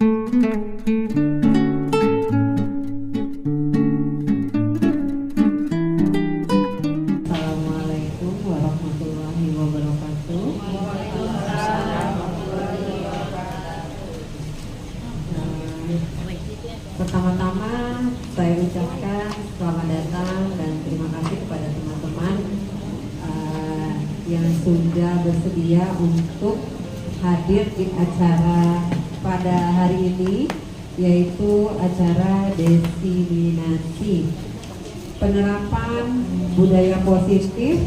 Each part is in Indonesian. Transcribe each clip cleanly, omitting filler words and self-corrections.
Assalamualaikum warahmatullahi wabarakatuh. Pertama-tama saya ucapkan selamat datang dan terima kasih kepada teman-teman yang sudah bersedia untuk hadir di acara pada hari ini, yaitu acara diseminasi penerapan budaya positif.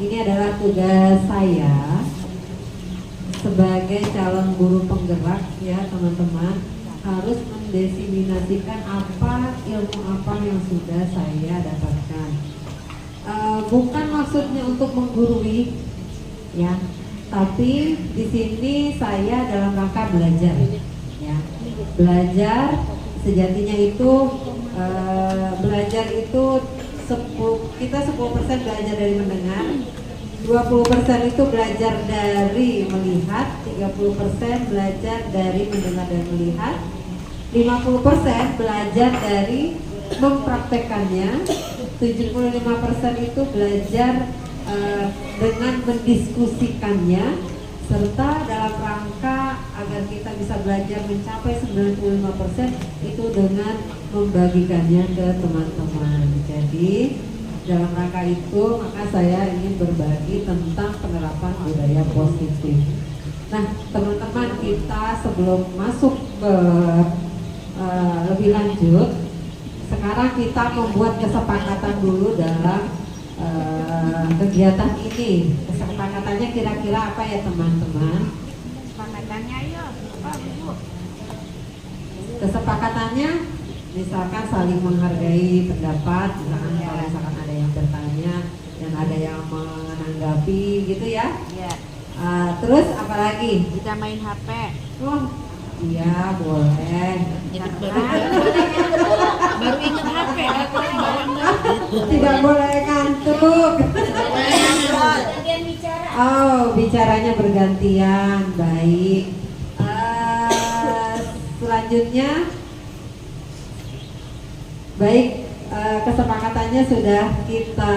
Ini adalah tugas saya sebagai calon guru penggerak, ya teman-teman, harus mendiseminasikan ilmu apa yang sudah saya dapatkan. Bukan maksudnya untuk menggurui, ya, tapi di sini saya dalam rangka belajar, ya. Belajar sejatinya itu belajar itu kita 10% belajar dari mendengar, 20% itu belajar dari melihat, 30% belajar dari mendengar dan melihat, 50% belajar dari mempraktekannya, 75% itu belajar dengan mendiskusikannya, serta dalam rangka agar kita bisa belajar mencapai 95% itu dengan membagikannya ke teman-teman. Jadi dalam rangka itu maka saya ingin berbagi tentang penerapan budaya positif. Nah teman-teman, kita sebelum masuk ke lebih lanjut, sekarang kita membuat kesepakatan dulu dalam kegiatan ini. Kesepakatannya kira-kira apa ya teman-teman? Kesepakatannya ya apa Bu? Kesepakatannya misalkan saling menghargai pendapat, kalau misalkan ada yang bertanya dan ada yang menanggapi gitu ya. Iya. Terus apalagi? Kita main HP. Oh iya boleh. Baru ingat HP. Tidak boleh ngantuk. Oh, bicaranya bergantian. Baik. Selanjutnya, baik, kesepakatannya sudah kita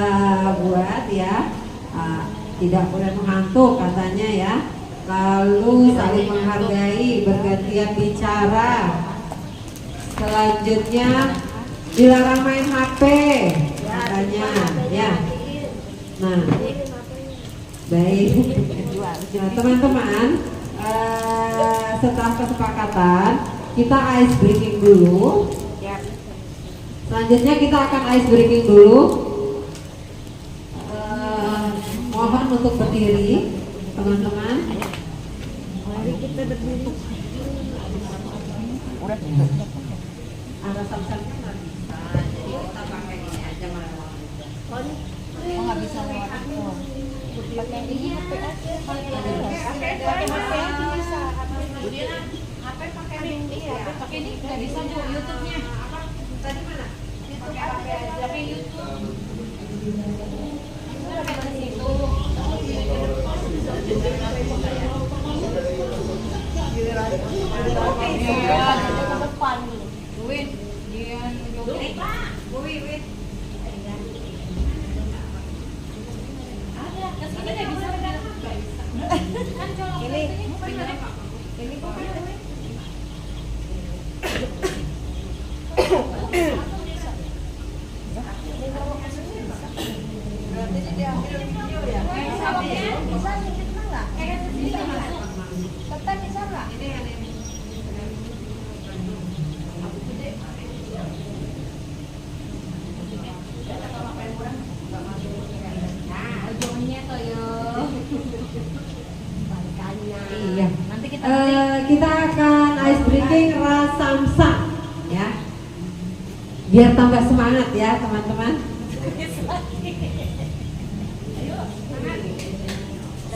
buat ya. Tidak boleh mengantuk katanya ya. Lalu saling menghargai, bergantian bicara. Selanjutnya dilarang main HP katanya ya. Nah, baik. Nah, teman-teman, setelah kesepakatan kita ice breaking dulu. Selanjutnya kita akan ice breaking dulu. Mohon untuk berdiri teman-teman. Mari kita berdiri. Ada substansi nggak bisa, jadi kita pakai ini aja malah. Oh nggak bisa lewat itu. Pakai ini HP aja. Pakai HP aja bisa. HP pakai ini. Pakai ini nggak bisa Bu YouTube-nya. Tadi mana? Pakai HP aja. Pakai YouTube. Iya. Kita akan ice breaking rasamsa ya. Biar tambah semangat ya teman-teman.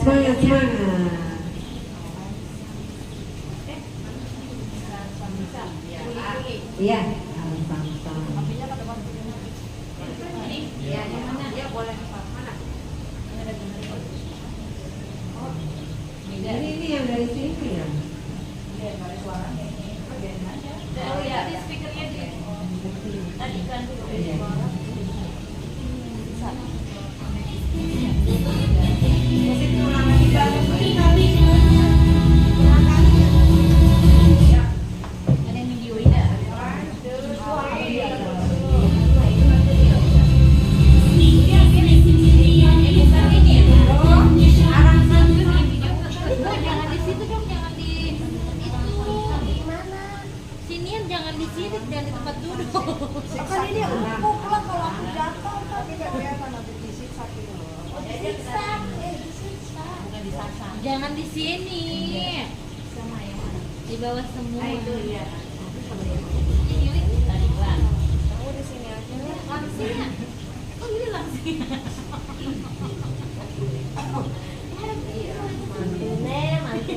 Semangat, semangat. Iya, rasamsa. Iya, yang mana? Dia boleh mana? Ini yang dari sini ya. Iya. Ada yang videoin ya? Jangan di situ dong, jangan di itu. Sinian jangan di sini, jangan di tempat duduk. Kan ini empuk lah kalau aku jatuh kan tidak kelihatan nanti disiksa gitu loh. Disiksa. Bukan disasa. Jangan di sini. Sama yang mana? Di bawah semua. Itu ya. Ini tadi kan. Kamu di sini aja. Langsing ya? Oh ini langsing. Mantunya.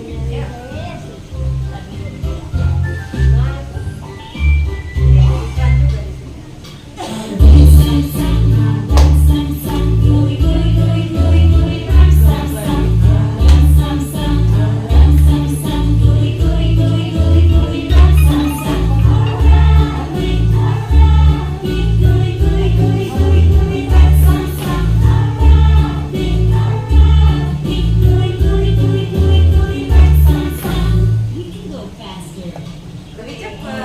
Lebih cepat.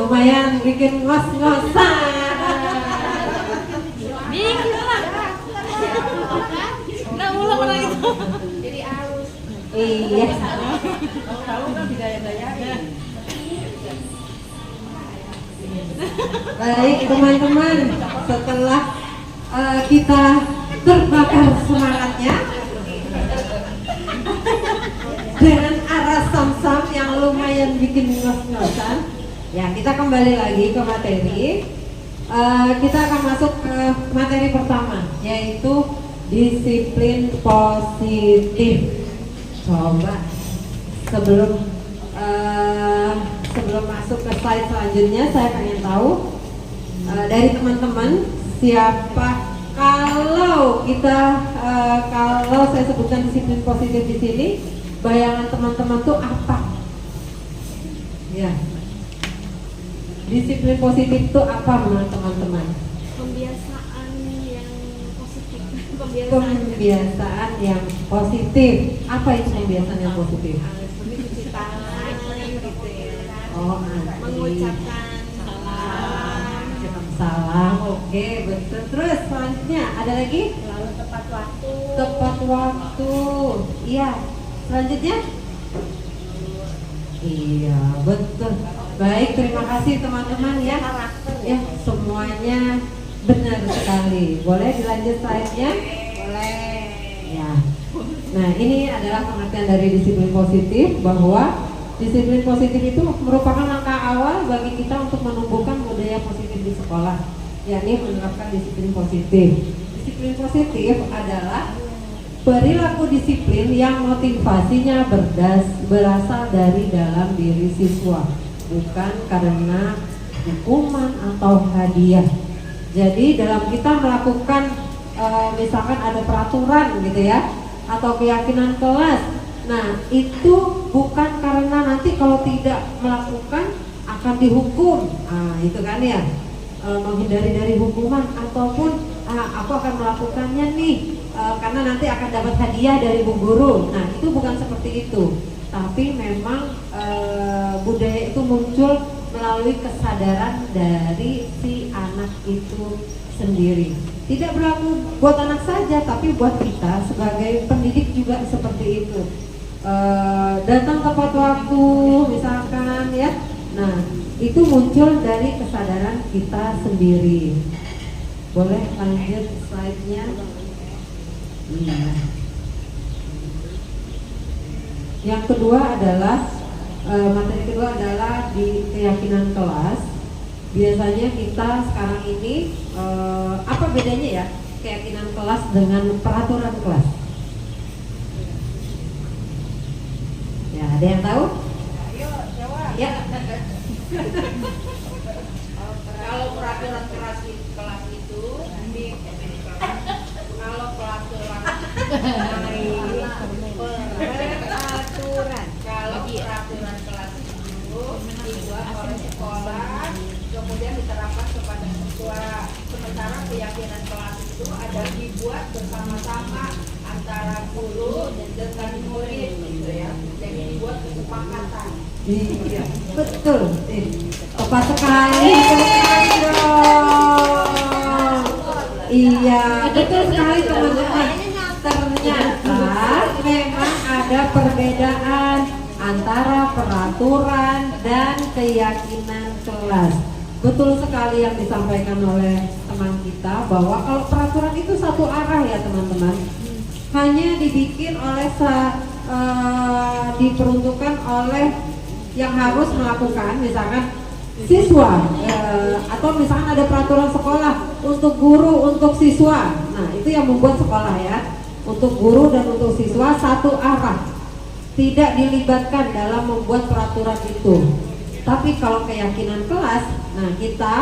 Lumayan bikin ngos-ngosan. Bikin lah. Nah ulang lagi tuh. Jadi halus. Iya. Tahu kan digaya-gayain. Baik teman-teman, setelah kita terbakar semangatnya dengan arah sam-sam yang lumayan bikin ngos-ngosan, ya kita kembali lagi ke materi. Kita akan masuk ke materi pertama, yaitu disiplin positif. Coba sebelum masuk ke slide selanjutnya, saya pengen tahu dari teman-teman siapa, kalau saya sebutkan disiplin positif di sini, bayangan teman-teman tuh apa? Ya, disiplin positif itu apa menurut teman-teman? Pembiasaan yang positif. Pembiasaan yang positif. Apa itu pembiasaan yang positif? Seperti cuci tangan gitu ya. Oh, Mengucapkan salam. Salam. Oke, betul. Terus selanjutnya ada lagi? Lalu tepat waktu. Tepat waktu. Iya. Selanjutnya? Iya, betul. Baik, terima kasih teman-teman ya. Ya, semuanya benar sekali. Boleh dilanjut slide-nya? Boleh. Ya. Nah, ini adalah pengertian dari disiplin positif, bahwa disiplin positif itu merupakan langkah awal bagi kita untuk menumbuhkan budaya positif di sekolah, yakni menerapkan disiplin positif. Disiplin positif adalah perilaku disiplin yang motivasinya berasal dari dalam diri siswa, bukan karena hukuman atau hadiah. Jadi dalam kita melakukan misalkan ada peraturan gitu ya, atau keyakinan kelas, nah itu bukan karena nanti kalau tidak melakukan akan dihukum, itu kan ya, menghindari dari hukuman, ataupun aku akan melakukannya nih karena nanti akan dapat hadiah dari bu guru. Nah itu bukan seperti itu, tapi memang budaya itu muncul melalui kesadaran dari si anak itu sendiri. Tidak berlaku buat anak saja, tapi buat kita sebagai pendidik juga seperti itu. Datang tepat waktu misalkan ya, nah itu muncul dari kesadaran kita sendiri. Boleh lanjut slide-nya. Iya. Yang kedua adalah materi kedua adalah di keyakinan kelas. Biasanya kita sekarang ini apa bedanya ya keyakinan kelas dengan peraturan kelas? Ya, ada yang tahu? Ayo jawab. Ya. Kalau peraturan kelas itu kalau peraturan kelas itu dibuat oleh sekolah kemudian diterapkan kepada siswa, sementara keyakinan kelas itu ada dibuat bersama-sama antara guru dengan murid gitu ya, jadi dibuat kesepakatan. Iya, betul. Tepat sekali dong. Iya, betul sekali teman-teman. Ternyata memang ada perbedaan antara peraturan dan keyakinan kelas. Betul sekali yang disampaikan oleh teman kita bahwa kalau peraturan itu satu arah ya teman-teman. Hanya dibikin oleh diperuntukkan oleh yang harus melakukan, misalkan siswa atau misalkan ada peraturan sekolah untuk guru, untuk siswa. Nah itu yang membuat sekolah ya, untuk guru dan untuk siswa satu arah, tidak dilibatkan dalam membuat peraturan itu. Tapi kalau keyakinan kelas, nah kita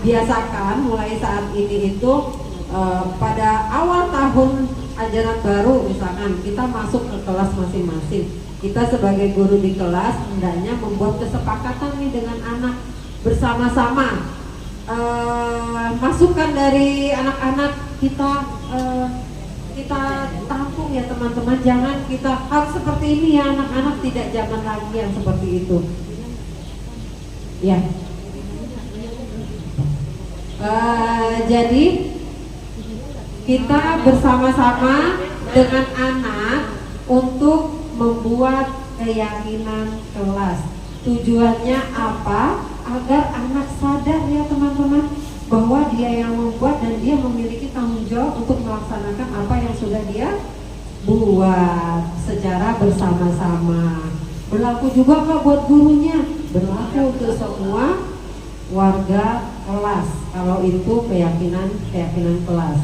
biasakan mulai saat ini itu pada awal tahun ajaran baru misalkan kita masuk ke kelas masing-masing, kita sebagai guru di kelas hendaknya membuat kesepakatan nih dengan anak bersama-sama, masukan dari anak-anak kita tampung ya teman-teman. Jangan kita harus seperti ini ya anak-anak, tidak zaman lagi yang seperti itu ya. Jadi kita bersama-sama dengan anak untuk membuat keyakinan kelas. Tujuannya apa? Agar anak sadar ya teman-teman, bahwa dia yang membuat dan dia memiliki tanggung jawab untuk melaksanakan apa yang sudah dia buat secara bersama-sama. Berlaku juga kok buat gurunya, berlaku untuk semua warga kelas kalau itu keyakinan kelas.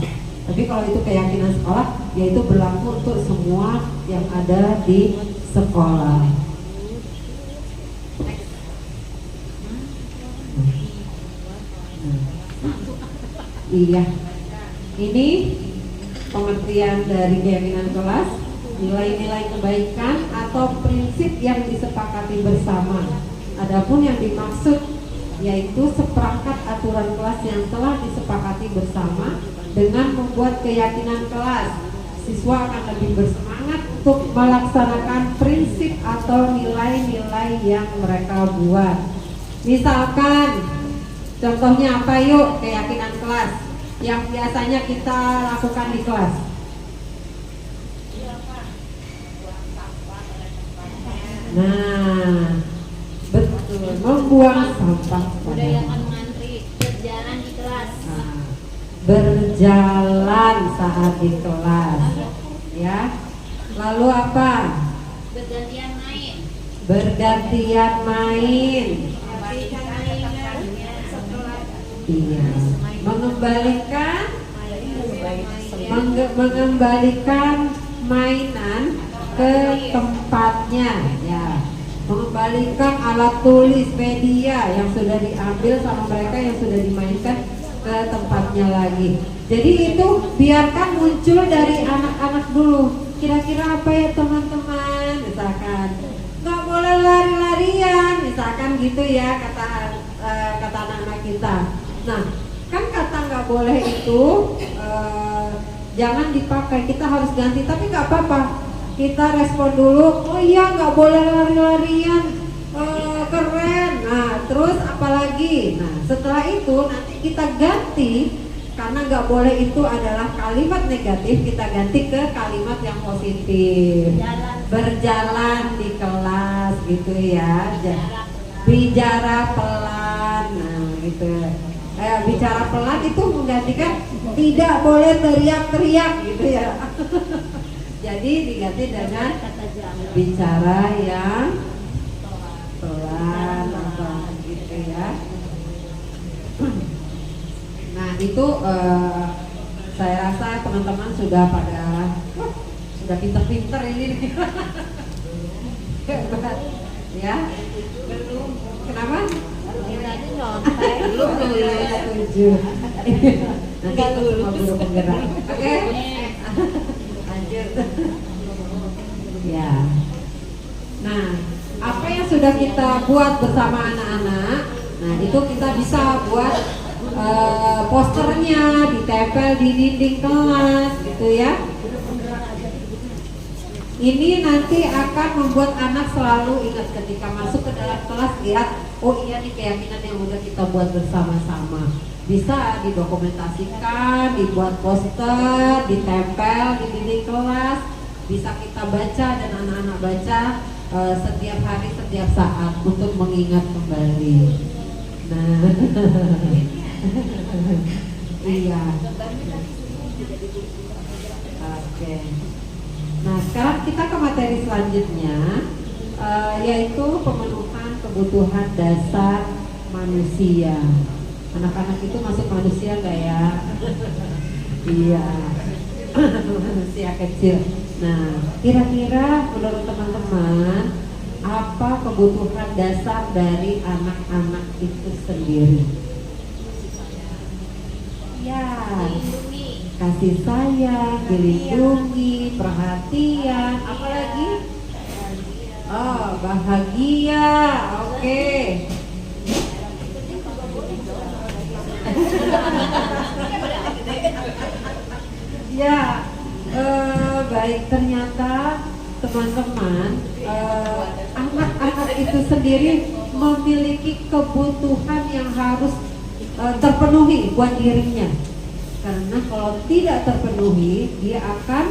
Tapi kalau itu keyakinan sekolah, yaitu berlaku untuk semua yang ada di sekolah. Iya, ini pengertian dari keyakinan kelas, nilai-nilai kebaikan atau prinsip yang disepakati bersama. Adapun yang dimaksud yaitu seperangkat aturan kelas yang telah disepakati bersama. Dengan membuat keyakinan kelas, siswa akan lebih bersemangat untuk melaksanakan prinsip atau nilai-nilai yang mereka buat. Misalkan, contohnya apa yuk keyakinan kelas yang biasanya kita lakukan di kelas? Nah, betul, membuang sampah. Budayakan mengantri, berjalan di kelas. Berjalan saat di kelas, ya. Lalu apa? Bergantian main. Bergantian main. Iya. Mengembalikan mainan ke tempatnya, ya. Mengembalikan alat tulis media yang sudah diambil sama mereka yang sudah dimainkan ke tempatnya lagi. Jadi itu biarkan muncul dari anak-anak dulu. Kira-kira apa ya teman-teman? Misalkan nggak boleh lari-larian, misalkan gitu ya kata anak-anak kita. Nah, kan kata nggak boleh itu jangan dipakai, kita harus ganti. Tapi nggak apa-apa, kita respon dulu. Oh iya, nggak boleh lari-larian, keren. Nah, terus apalagi? Nah, setelah itu nanti kita ganti. Karena nggak boleh itu adalah kalimat negatif, kita ganti ke kalimat yang positif. Berjalan di kelas gitu ya. Bicara pelan, nah gitu. Bicara pelan itu menggantikan tidak boleh teriak-teriak gitu ya. Jadi diganti dengan bicara yang pelan apa gitu ya. Nah itu saya rasa teman-teman sudah sudah pinter-pinter ini nih. Hebat ya. Belum. Kenapa? Belum setuju. Nanti ikut sama guru penggerak. Oke. Lanjut. Ya. Nah, apa yang sudah kita buat bersama anak-anak, nah itu kita bisa buat posternya ditempel di dinding kelas gitu ya. Ini nanti akan membuat anak selalu ingat ketika masuk ke dalam kelas, lihat, oh iya nih keyakinan yang udah kita buat bersama-sama. Bisa didokumentasikan, dibuat poster, ditempel di dinding kelas, bisa kita baca dan anak-anak baca setiap hari, setiap saat untuk mengingat kembali. Nah, iya. Oke. Nah, sekarang kita ke materi selanjutnya, yaitu pemenuhan kebutuhan dasar manusia. Anak-anak itu masuk manusia nggak ya? Iya, manusia kecil. Nah, kira-kira menurut teman-teman, apa kebutuhan dasar dari anak-anak itu sendiri? Ya, kasih sayang, dilindungi, perhatian, apalagi? Oh, bahagia, oke. Ya, baik, ternyata teman-teman, anak-anak itu sendiri memiliki kebutuhan yang harus terpenuhi buat dirinya. Karena kalau tidak terpenuhi, dia akan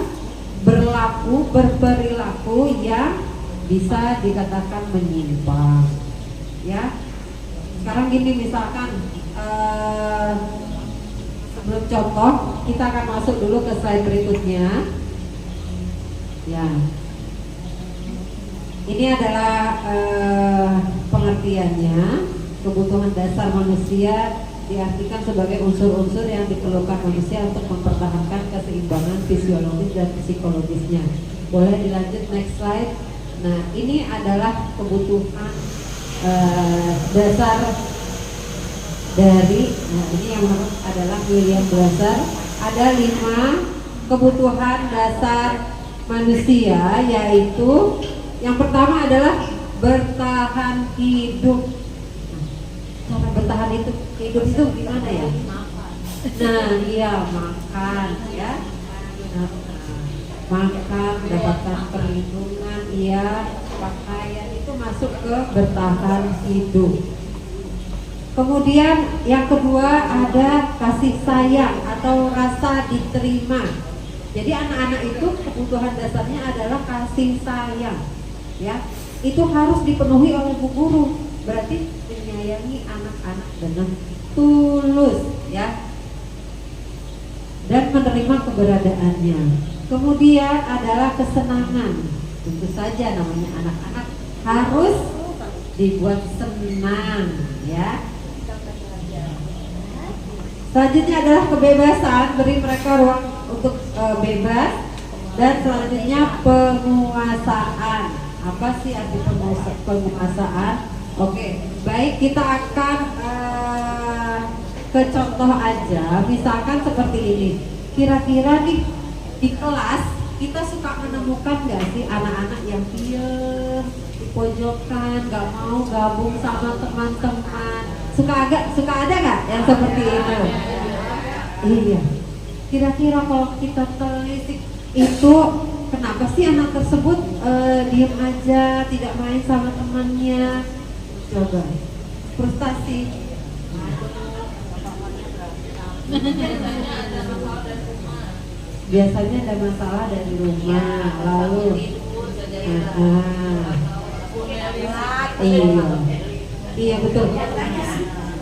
berperilaku yang bisa dikatakan menyimpang. Ya, sekarang gini misalkan, sebelum contoh, kita akan masuk dulu ke slide berikutnya. Ya, ini adalah pengertiannya. Kebutuhan dasar manusia diartikan sebagai unsur-unsur yang diperlukan manusia untuk mempertahankan keseimbangan fisiologis dan psikologisnya. Boleh dilanjut next slide. Nah, ini adalah kebutuhan dasar dari, nah ini yang menurut adalah William Glasser, ada 5 kebutuhan dasar manusia, yaitu yang pertama adalah bertahan hidup. Cara bertahan hidup itu gimana ya? Nah, iya, makan ya. Makan, mendapatkan perlindungan, iya, pakaian, itu masuk ke bertahan hidup. Kemudian yang kedua ada kasih sayang atau rasa diterima. Jadi anak-anak itu kebutuhan dasarnya adalah kasih sayang, ya. Itu harus dipenuhi oleh bu guru. Berarti menyayangi anak-anak dengan tulus, ya, dan menerima keberadaannya. Kemudian adalah kesenangan. Tentu saja namanya anak-anak harus dibuat senang, ya. Selanjutnya adalah kebebasan, beri mereka ruang untuk bebas. Dan selanjutnya penguasaan. Apa sih arti penguasaan? Oke, baik kita akan ke contoh aja. Misalkan seperti ini. Kira-kira nih di kelas kita suka menemukan nggak sih anak-anak yang diam di pojokan, nggak mau gabung sama teman-teman? Suka ada nggak yang seperti itu? Iya. Kira-kira kalau kita telisik itu kenapa sih anak tersebut diem aja, tidak main sama temannya? Coba frustasi. Biasanya ada masalah dari rumah, lalu iya betul.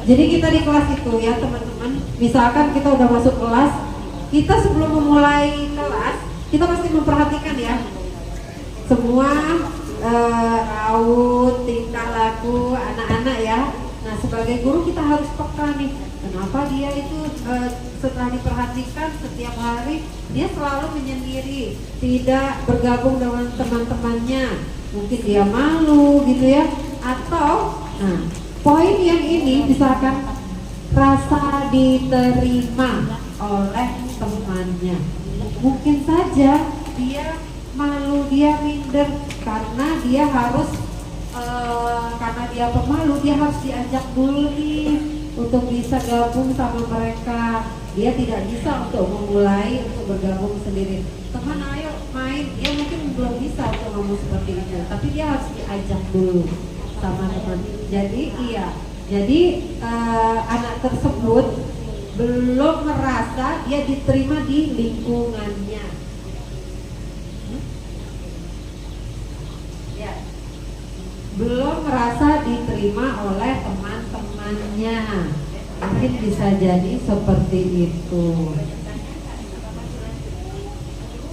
Jadi kita di kelas itu ya teman-teman, misalkan kita udah masuk kelas, kita sebelum memulai kelas kita pasti memperhatikan ya semua raut, tingkah laku anak-anak ya. Nah sebagai guru kita harus peka nih, kenapa dia itu setelah diperhatikan setiap hari dia selalu menyendiri, tidak bergabung dengan teman-temannya, mungkin dia malu gitu ya, atau nah poin yang ini misalkan rasa diterima oleh temannya, mungkin saja dia malu, dia minder karena dia harus karena dia pemalu, dia harus diajak dulu nih untuk bisa gabung sama mereka. Dia tidak bisa untuk memulai untuk bergabung sendiri. Teman ayo main, dia mungkin belum bisa untuk ngomong seperti itu, tapi dia harus diajak dulu sama teman. Jadi anak tersebut belum merasa dia diterima di lingkungannya. Belum merasa diterima oleh teman-temannya, mungkin bisa jadi seperti itu.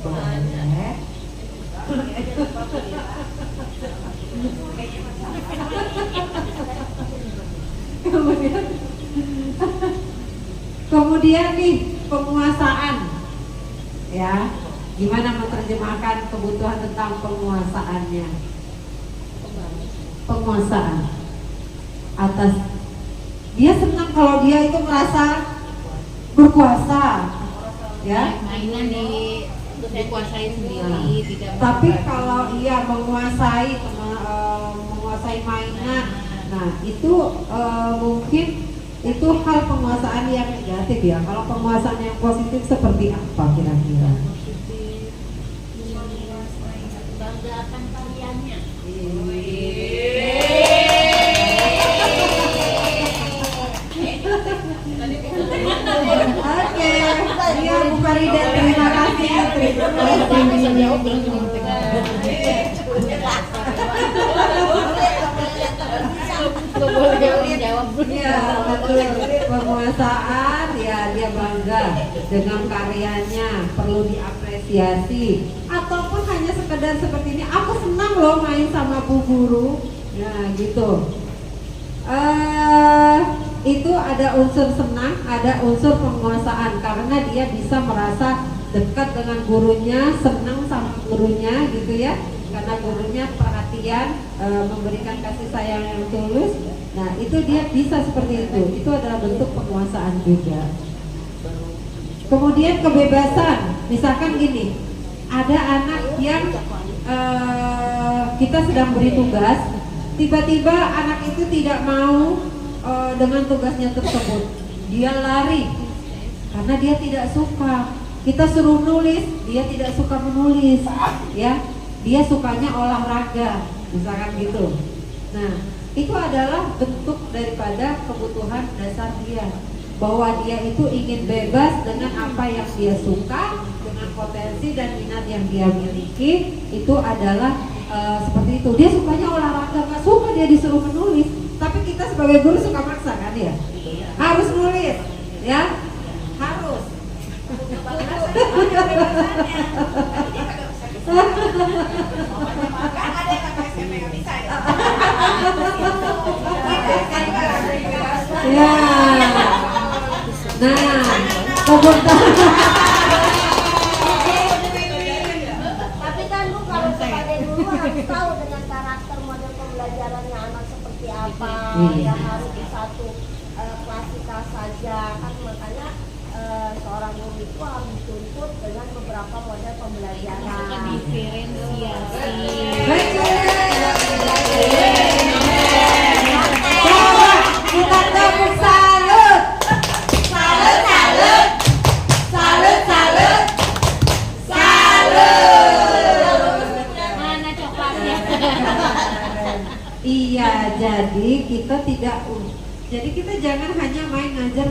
Boleh. Kemudian nih penguasaan, ya, gimana menerjemahkan kebutuhan tentang penguasaannya? Penguasaan atas, dia senang kalau dia itu merasa berkuasa, ya, mainan dikuasai sendiri, tidak. Tapi kalau ia menguasai mainan, nah itu mungkin itu hal penguasaan yang negatif ya. Kalau penguasaan yang positif seperti apa kira-kira? Bangga akan karyanya. Oke, iya Bu Farida, terima kasih. Bisa jawab belum? Ya betul, penguasaan ya, dia bangga dengan karyanya, perlu diapresiasi. Ataupun hanya sekedar seperti ini, aku senang loh main sama Bu Guru. Nah gitu. Itu ada unsur senang, ada unsur penguasaan karena dia bisa merasa dekat dengan gurunya, senang sama gurunya gitu ya, karena gurunya perhatian, memberikan kasih sayang yang tulus. Nah itu dia bisa seperti itu adalah bentuk penguasaan juga. Kemudian kebebasan, misalkan gini, ada anak yang kita sedang beri tugas, tiba-tiba anak itu tidak mau dengan tugasnya tersebut, dia lari karena dia tidak suka. Kita suruh nulis, dia tidak suka menulis, ya, dia sukanya olahraga, misalkan gitu. Nah, itu adalah bentuk daripada kebutuhan dasar dia, bahwa dia itu ingin bebas dengan apa yang dia suka, dengan potensi dan minat yang dia miliki. Itu adalah seperti itu. Dia sukanya olahraga, nggak suka dia disuruh menulis. Tapi kita sebagai guru suka maksa kan ya? Harus nulis, ya, harus. Ya, nah, pembelajarannya anak seperti apa, Iya. yang harus di satu klasifikasi saja kan, makanya seorang guru itu harus dituntut dengan beberapa model pembelajaran. Suka diferensiasi. Coba kita tepuk salut. Salut, salut. Salut, salut. Salut. Mana coklatnya? Iya, jadi kita tidak jadi kita jangan hanya main ngajar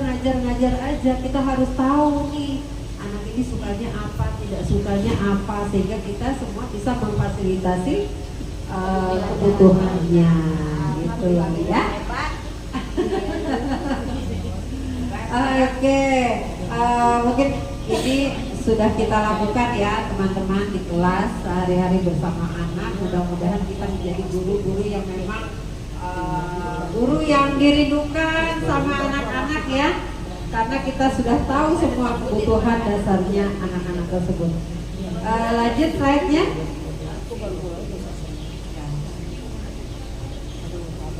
aja. Kita harus tahu nih anak ini sukanya apa, tidak sukanya apa, sehingga kita semua bisa memfasilitasi kebutuhannya gitu ya. Oke, mungkin ini sudah kita lakukan ya teman-teman di kelas sehari-hari bersama anak. Mudah-mudahan kita menjadi guru-guru yang memang guru yang dirindukan sama anak-anak ya, karena kita sudah tahu semua kebutuhan dasarnya anak-anak tersebut. Lanjut slide-nya.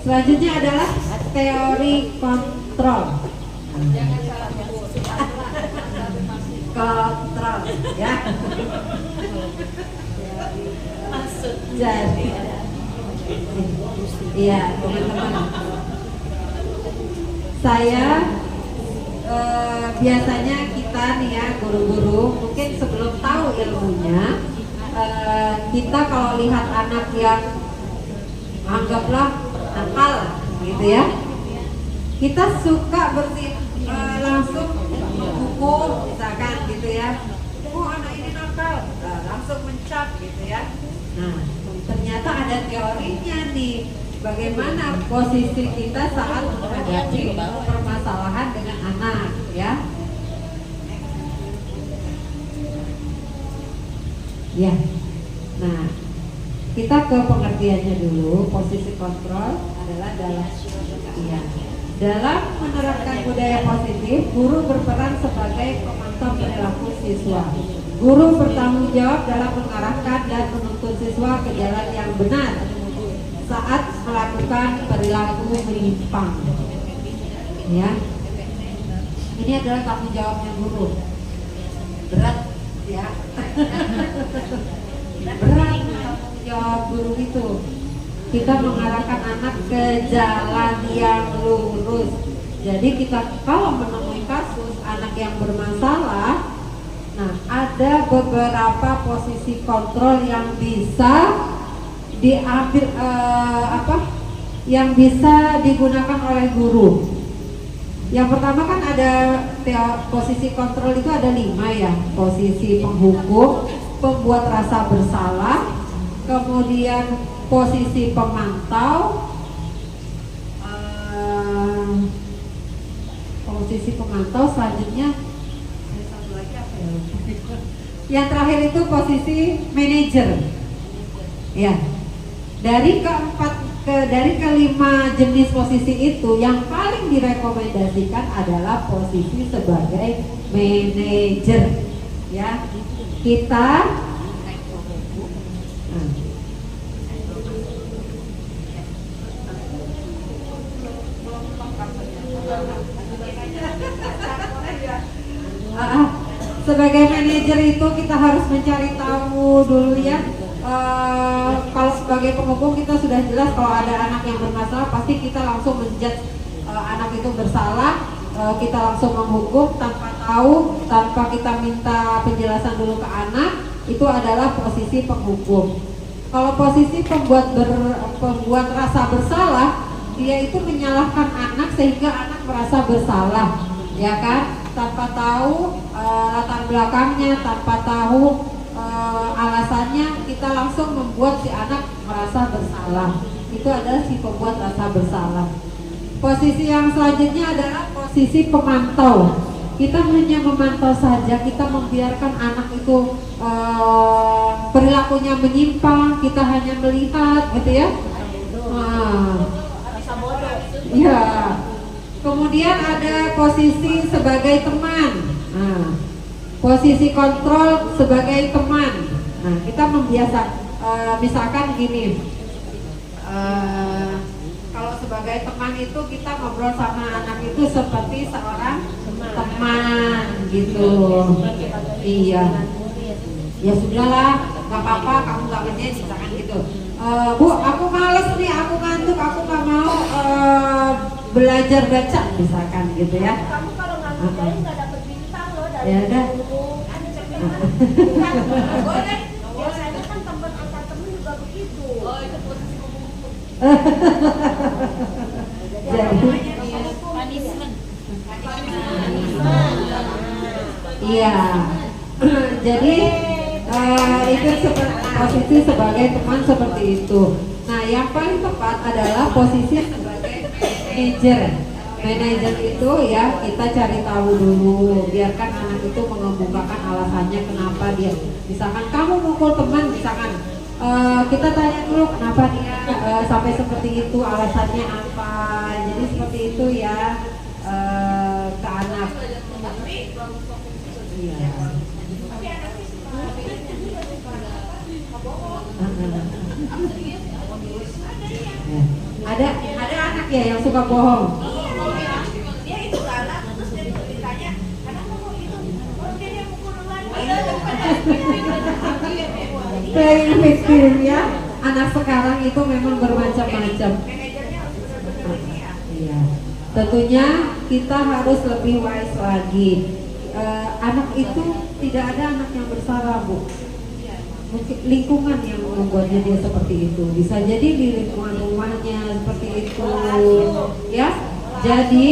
Selanjutnya adalah teori kontrol. Kontrol ya. Jadi iya teman-teman, saya biasanya kita nih ya guru-guru mungkin sebelum tahu ilmunya, kita kalau lihat anak yang anggaplah nakal gitu ya, kita suka langsung hukum misalkan gitu ya, oh anak ini nakal, langsung mencap gitu ya. Nah ternyata ada teorinya nih, bagaimana posisi kita saat menghadapi permasalahan dengan anak ya. Ya, nah kita ke pengertiannya dulu. Posisi kontrol adalah dalam menerapkan budaya positif, guru berperan sebagai pemantau perilaku siswa. Guru bertanggung jawab dalam mengarahkan dan menuntun siswa ke jalan yang benar saat melakukan perilaku menyimpang. Ya, ini adalah tanggung jawabnya guru. Berat ya. Berat tanggung jawab guru itu. Kita mengarahkan anak ke jalan yang lurus. Jadi kita kalau menemui kasus anak yang bermasalah, nah ada beberapa posisi kontrol yang bisa diambil yang bisa digunakan oleh guru. Yang pertama kan ada posisi kontrol itu ada 5 ya. Posisi penghukum, pembuat rasa bersalah, kemudian posisi pemantau, selanjutnya satu lagi apa ya? Yang terakhir itu posisi manajer. Ya, dari kelima jenis posisi itu yang paling direkomendasikan adalah posisi sebagai manajer. Ya, kita sebagai manajer itu kita harus mencari tahu dulu ya. Kalau sebagai penghukum kita sudah jelas kalau ada anak yang bermasalah pasti kita langsung menjudge anak itu bersalah, kita langsung menghukum tanpa tahu, tanpa kita minta penjelasan dulu ke anak. Itu adalah posisi penghukum. Kalau posisi pembuat rasa bersalah, dia itu menyalahkan anak sehingga anak merasa bersalah, ya kan? Tanpa tahu latar belakangnya, tanpa tahu alasannya, kita langsung membuat si anak merasa bersalah. Itu adalah si pembuat rasa bersalah. Posisi yang selanjutnya adalah posisi pemantau. Kita hanya memantau saja, kita membiarkan anak itu perilakunya menyimpang, kita hanya melihat gitu ya. Ya. Kemudian ada posisi sebagai teman. Posisi kontrol sebagai teman. Nah, kita membiasa misalkan gini. kalau sebagai teman itu kita ngobrol sama anak itu seperti seorang teman gitu. Iya. Ya sudahlah, nggak apa-apa, kamu nggak kerjain misalkan gitu. Bu, aku males nih, aku ngantuk, aku nggak mau belajar baca misalkan gitu ya. Kamu kalau nggak ngerjain nggak dapet bintang loh dari Ya udah. guru. Biasanya kan teman antar temen juga begitu. Oh itu posisi Jadi, Punishment. iya. Jadi itu posisi sebagai teman seperti itu. Nah, yang paling tepat adalah posisi sebagai manajer. Manajer itu ya kita cari tahu dulu, biarkan anak itu mengemukakan alasannya kenapa dia. Misalkan kamu mukul teman, misalkan kita tanya dulu kenapa dia sampai seperti itu, alasannya apa. Jadi seperti itu ya ke anak. Iya. Ada anak ya yang suka bohong. dia itu galak terus dia ditanya kenapa mau itu dia mukul duluan Playing victim ya. Anak sekarang itu memang bermacam-macam. Iya. Tentunya kita harus lebih wise lagi. Anak itu tidak ada anak yang bersalah, Bu. Mungkin lingkungan yang membuatnya dia seperti itu. Bisa jadi di lingkungan rumahnya seperti itu, ya. Jadi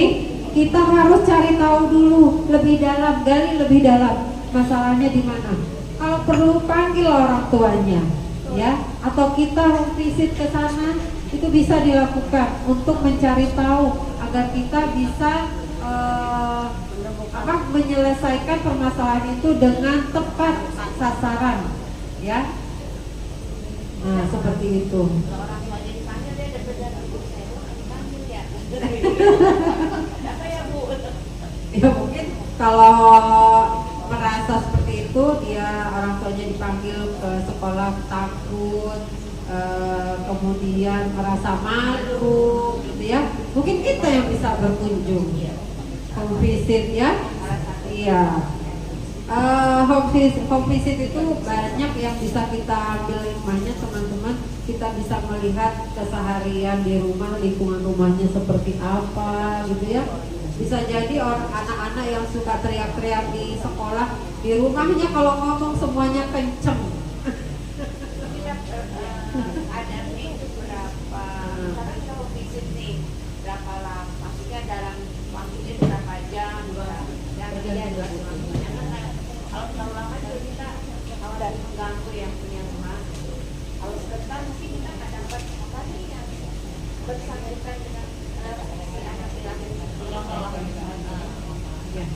kita harus cari tahu dulu lebih dalam, gali lebih dalam masalahnya di mana. Kalau perlu panggil orang tuanya, ya, atau kita home visit ke sana, itu bisa dilakukan untuk mencari tahu agar kita bisa menyelesaikan permasalahan itu dengan tepat sasaran. Ya, nah seperti itu. orang tuanya dipanggil dia ada beda ibu saya dipanggil ya apa ya Bu? Ya mungkin kalau merasa seperti itu dia orang tuanya dipanggil ke sekolah takut, kemudian merasa malu gitu ya, mungkin kita yang bisa berkunjung home visit ya. Iya. Home visit itu banyak yang bisa kita ambil hikmahnya teman-teman. Kita bisa melihat keseharian di rumah, lingkungan rumahnya seperti apa gitu ya. Bisa jadi anak-anak yang suka teriak-teriak di sekolah, di rumahnya kalau ngomong semuanya kenceng. Ada nih berapa sekarang kita home visit nih berapa lama maksudnya dalam waktunya berapa jam dan dia kalau terlalu lama juga kita khawatir mengganggu yang punya rumah. Kalau sebentar mungkin kita nggak dapat apa nih yang bersangkutan dengan si anak Ya.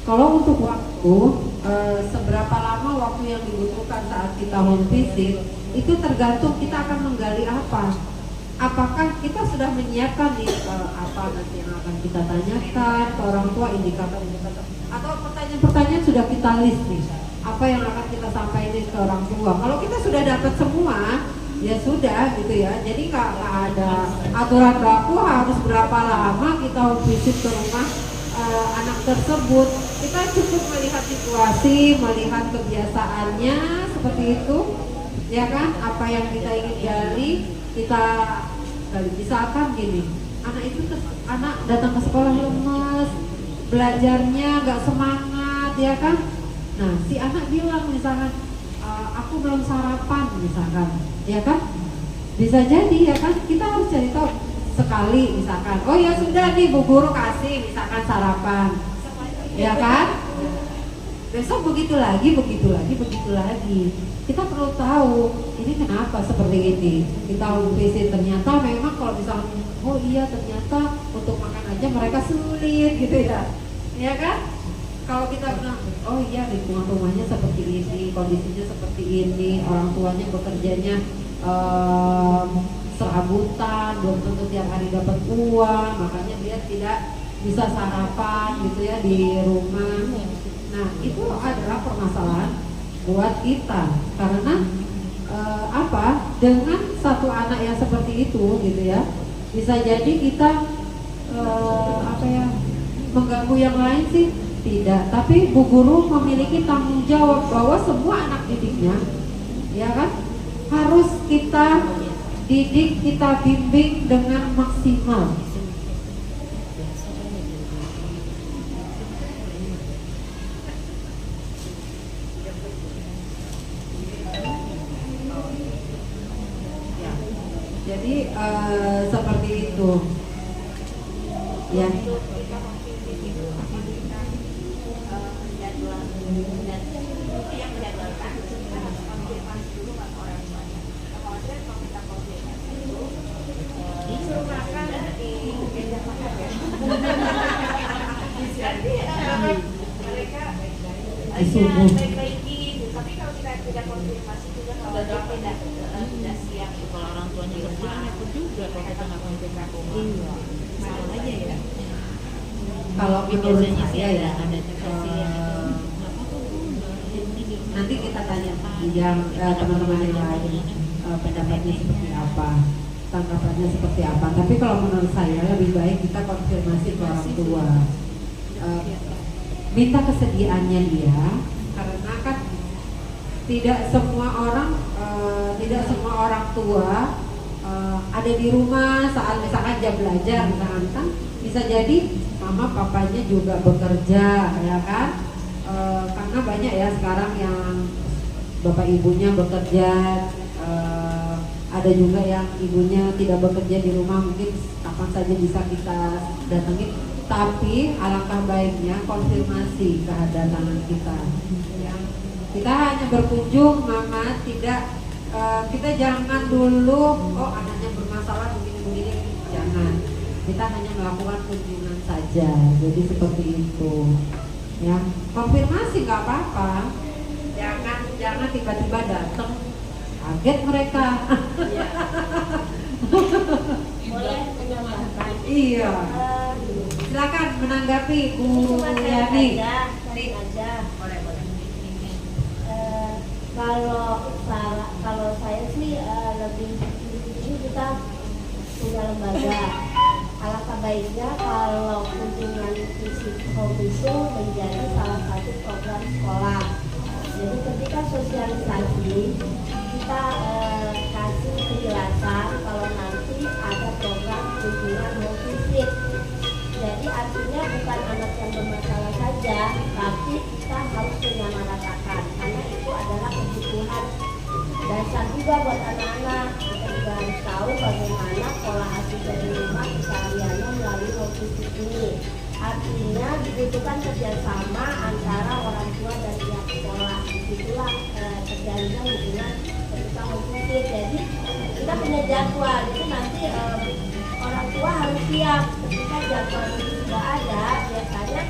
Kalau untuk waktu, seberapa lama waktu yang dibutuhkan saat kita home visit itu tergantung kita akan menggali apa. Apakah kita sudah menyiapkan nih apa nanti yang akan kita tanyakan ke orang tua, indikator-indikator, atau pertanyaan-pertanyaan sudah kita list nih, apa yang akan kita sampaikan ke orang tua. Kalau kita sudah dapat semua, ya sudah gitu ya. Jadi nggak ada aturan baku harus berapa lama kita home visit ke rumah anak tersebut. Kita cukup melihat situasi, melihat kebiasaannya seperti itu, ya kan? Apa yang kita ingin gali, kita gali. Misalkan gini, anak datang ke sekolah lemes, belajarnya nggak semangat, ya kan? Nah, si anak bilang misalkan, aku belum sarapan misalkan, ya kan? Bisa jadi ya kan? Kita harus cari tahu sekali misalkan. Oh ya sudah nih Bu Guru kasih misalkan sarapan, ya kan? Besok begitu lagi. Kita perlu tahu ini kenapa seperti ini. Kita visit ternyata memang kalau misalnya, oh iya ternyata untuk makan aja mereka sulit gitu ya, ya kan? Kalau kita bilang, oh iya lingkungan rumahnya seperti ini, kondisinya seperti ini, orang tuanya bekerjanya serabutan, belum tentu tiap hari dapat uang, makanya dia tidak bisa sarapan gitu ya di rumah. Nah itu adalah permasalahan buat kita karena dengan satu satu anak yang seperti itu gitu ya, bisa jadi kita mengganggu yang lain sih tidak, tapi Bu Guru memiliki tanggung jawab bahwa semua anak didiknya ya kan harus kita didik, kita bimbing dengan maksimal. Jadi seperti itu ya. Tapi kalau kita tidak konfirmasi juga kalau tidak siap, Kalau orang tuanya kerja repot juga kalau kita nggak konfirmasi. Iya. Salah aja ya. Kalau menurut saya ya, nanti kita tanya yang teman-teman yang lain pendapatnya seperti apa, tanggapannya seperti apa. Tapi kalau menurut saya lebih baik kita konfirmasi ke orang tua, minta kesediaannya dia, karena kan tidak semua orang tua ada di rumah saat misalkan jam belajar, misalkan kan bisa jadi mama papanya juga bekerja ya kan, karena banyak ya sekarang yang bapak ibunya bekerja, ada juga yang ibunya tidak bekerja di rumah, mungkin kapan saja bisa kita datangi. Tapi alangkah baiknya konfirmasi kedatangan kita ya. Kita hanya berkunjung mama, tidak kita jangan dulu anaknya bermasalah begini-begini, jangan. Kita hanya melakukan kunjungan saja, jadi seperti itu ya. Konfirmasi nggak apa-apa, jangan tiba-tiba datang kaget mereka. Boleh menambahkan? Iya. Silakan menanggapi Bu Yani. Boleh. Kalau saya sih lebih ini kita punya lembaga. Alangkah baiknya kalau kunjungan fisik home itu menjadi salah satu program sekolah. Jadi ketika sosialisasi kita kasih penjelasan kalau nanti ada program kunjungan home visit. Jadi artinya bukan anak yang bermasalah saja, tapi kita harus menyamaratakan karena itu adalah kebutuhan dasar juga buat anak-anak. Kita juga harus tahu bagaimana pola asuh dari rumah kesehariannya melalui home visit ini. Artinya dibutuhkan kerjasama antara orang tua dan pihak sekolah. Disitulah terjadinya hubungan ketika home visit. Jadi kita punya jadwal, jadi nanti orang tua harus siap ketika jadwal itu sudah ada. Biasanya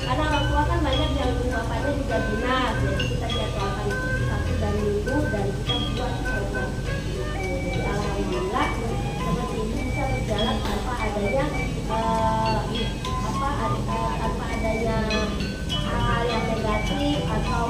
karena orang tua kan banyak yang bapaknya juga dinas, jadi kita jadwalkan itu Sabtu dan Minggu dan kita buat program itu. Jadi alhamdulillah seperti ini bisa berjalan tanpa adanya tanpa adanya hal yang negatif atau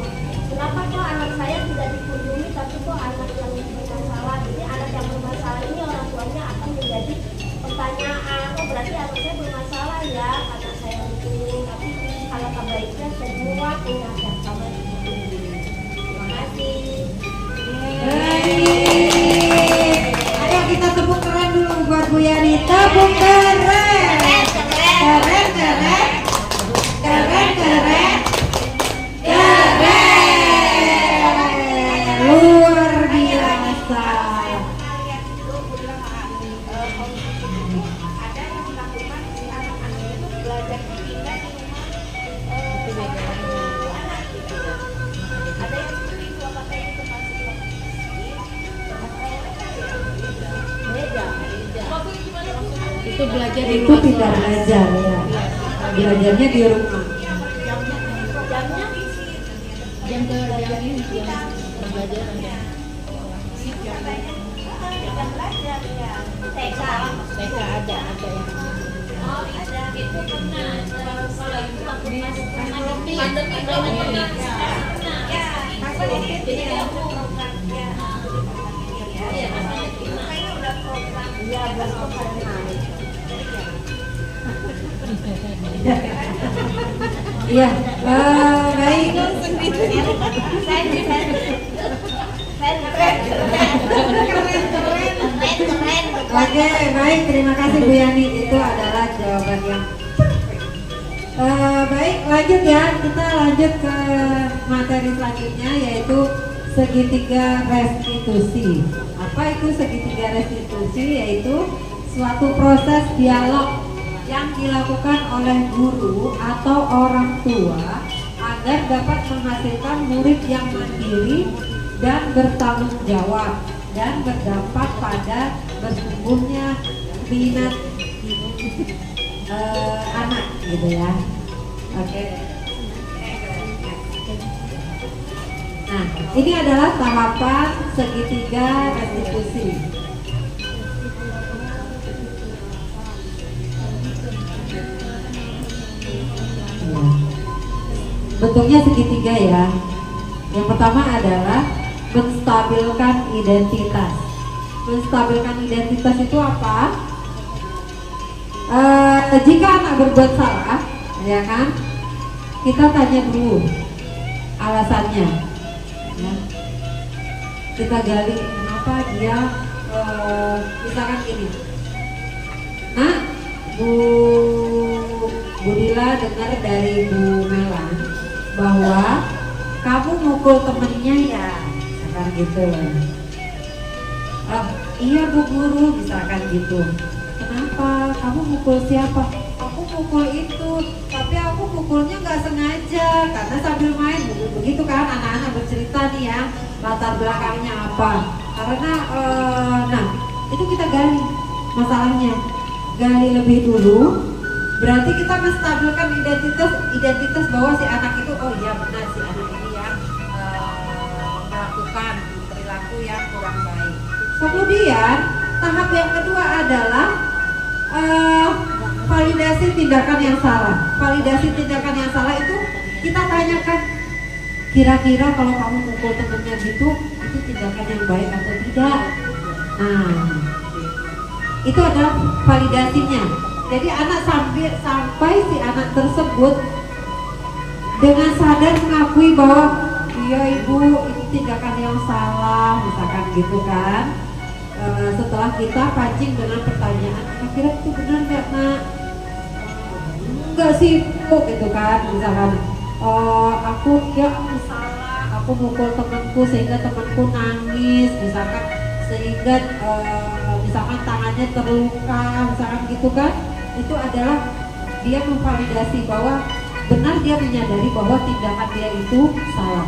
kenapa kok anak saya tidak dikunjungi tapi kok anak yang bermasalah. Jadi anak yang bermasalah ini orang tuanya akan menjadi pertanyaan, berarti anak saya bermasalah ya karena saya dikunjungi. Tapi alangkah baiknya semua punya yang sama dikunjungi. Terima kasih. Ayo kita tepuk keren dulu buat Bu Yani. Tepuk keren. Luar biasa. ada yang melakukan si anak-anak itu belajar pindah di rumah anak gitu. Ada yang seperti itu, apakah ini termasuk Beda. Itu belajar di Itu luar tidak kelas. belajar ya. Belajarnya di rumah. Jamnya Jam ke jam ini jam pembelajaran ya. tidak belajar ya. TK. TK ada yang Ada itu pernah kalau itu pandemi ya, apa jadi program ya. Iya, Iya, besok hari naik. Iya, baik. Oke, baik. Terima kasih Bu Yani. Itu adalah jawaban yang baik. Lanjut ya. Kita lanjut ke materi selanjutnya, yaitu segitiga restitusi. Apa itu segitiga restitusi? Yaitu suatu proses dialog yang dilakukan oleh guru atau orang tua agar dapat menghasilkan murid yang mandiri dan bertanggung jawab dan berdampak pada bertumbuhnya minat anak gitu ya. Oke. Nah, ini adalah tahapan segitiga restitusi. Bentuknya segitiga ya. Yang pertama adalah menstabilkan identitas. Menstabilkan identitas itu apa? Jika anak berbuat salah, ya kan, kita tanya dulu alasannya. Ya. Kita gali kenapa dia, misalkan gini. Nah, Bu Dila dengar dari Bu Melan bahwa kamu mukul temennya ya, misalkan gitu. Iya Bu Guru, misalkan gitu. Kenapa? Kamu mukul siapa? Aku mukul itu, tapi aku mukulnya nggak sengaja karena sambil main. Begitu kan anak-anak bercerita nih ya, latar belakangnya apa? Karena, nah itu kita gali masalahnya, gali lebih dulu. Berarti kita menstabilkan identitas bahwa si anak itu, oh iya benar si anak ini yang melakukan perilaku yang kurang baik. Kemudian tahap yang kedua adalah validasi tindakan yang salah. Validasi tindakan yang salah itu kita tanyakan, kira-kira kalau kamu mukul temennya gitu, itu tindakan yang baik atau tidak? Nah, itu adalah validasinya. Jadi anak sampai si anak tersebut dengan sadar mengakui bahwa iya ibu itu tindakan yang salah, misalkan gitu kan. Setelah kita pancing dengan pertanyaan, kira-kira itu benar nggak nak? Enggak sih bu, gitu kan, misalkan aku ya salah, aku mukul temanku sehingga temanku nangis, misalkan sehingga misalkan tangannya terluka, misalkan gitu kan. Itu adalah dia memvalidasi bahwa benar dia menyadari bahwa tindakan dia itu salah.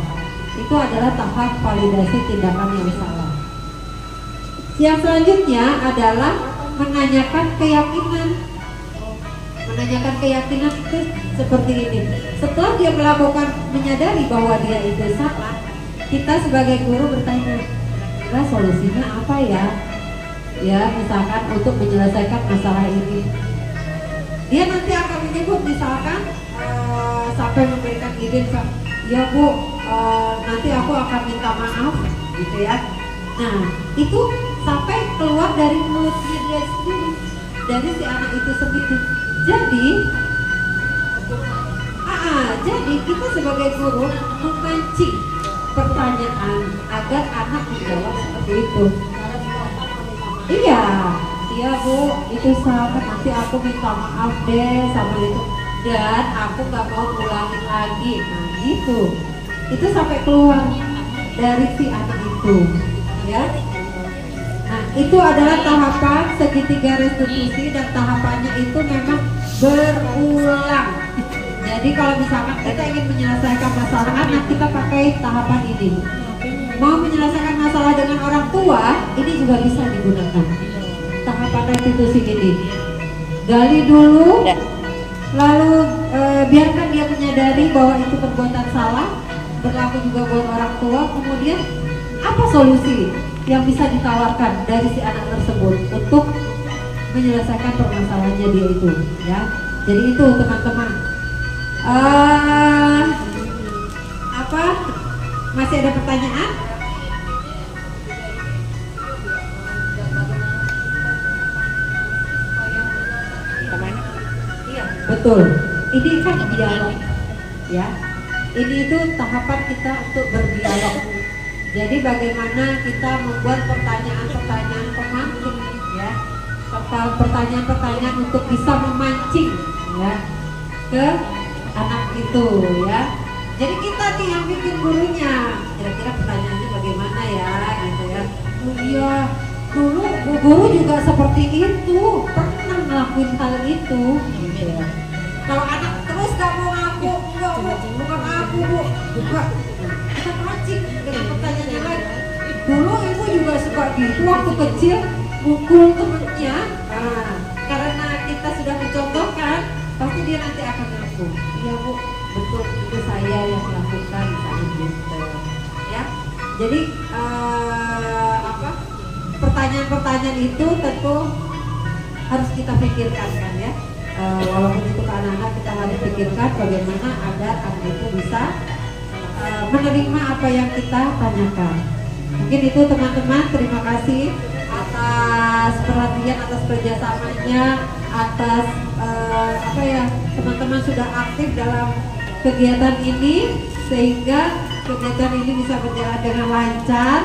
Itu adalah tahap validasi tindakan yang salah. Yang selanjutnya adalah menanyakan keyakinan. Menanyakan keyakinan itu seperti ini. Setelah dia menyadari bahwa dia itu salah, kita sebagai guru bertanya, kira solusinya apa ya? Ya, misalkan untuk menyelesaikan masalah ini. Dia nanti akan menyebut misalkan sampai memberikan ide, ya bu, nanti aku akan minta maaf, gitu ya. Nah, itu sampai keluar dari mulutnya dia sendiri, dari si anak itu sendiri. Jadi kita sebagai guru memancing pertanyaan agar anak menjawab seperti itu. Iya bu, itu salah, nanti aku minta maaf deh sama itu, dan aku gak mau ulangin lagi. Nah gitu, itu sampai keluar dari si anak itu, ya. Nah itu adalah tahapan segitiga restitusi, dan tahapannya itu memang berulang. Jadi kalau misalkan kita ingin menyelesaikan masalah anak, kita pakai tahapan ini. Mau menyelesaikan masalah dengan orang tua, ini juga bisa digunakan tahapan restitusi ini. Gali dulu, lalu biarkan dia menyadari bahwa itu perbuatan salah, berlaku juga buat orang tua. Kemudian apa solusi yang bisa ditawarkan dari si anak tersebut untuk menyelesaikan permasalahannya dia itu, ya. Jadi itu teman-teman. Apa? Masih ada pertanyaan? Betul. Ini kan dialog, ya. Ini itu tahapan kita untuk berdialog. Jadi bagaimana kita membuat pertanyaan-pertanyaan pemancing, ya. Pertanyaan-pertanyaan untuk bisa memancing, ya, ke anak itu, ya. Jadi kita nih yang bikin gurunya. Kira-kira pertanyaannya bagaimana ya, gitu ya. Oh iya, dulu bu guru juga seperti itu, pernah ngelakuin hal itu, gitu ya. Kalau anak terus gak mau ngaku, enggak bu, bukan aku bu, bukan. Kita mancing dengan pertanyaannya lagi. Dulu ibu juga suka gitu waktu kecil, mukul temennya. Nah, karena kita sudah mencontohkan, pasti dia nanti akan ngaku. Iya bu, betul itu saya yang melakukan, misalnya gitu, ya. Jadi pertanyaan-pertanyaan itu tentu harus kita pikirkan kan ya. Walaupun itu ke anak-anak, kita harus pikirkan bagaimana agar anak itu bisa menerima apa yang kita tanyakan. Mungkin itu teman-teman, terima kasih atas perhatian, atas kerjasamanya, atas teman-teman sudah aktif dalam kegiatan ini sehingga kegiatan ini bisa berjalan dengan lancar.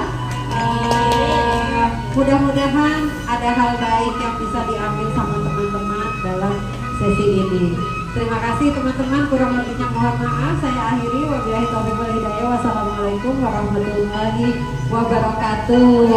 Mudah-mudahan ada hal baik yang bisa diambil sama teman-teman dalam sesi ini. Terima kasih teman-teman, kurang lebihnya mohon maaf. Saya akhiri, wabillahi taufiq wal hidayah. Wassalamualaikum warahmatullahi wabarakatuh.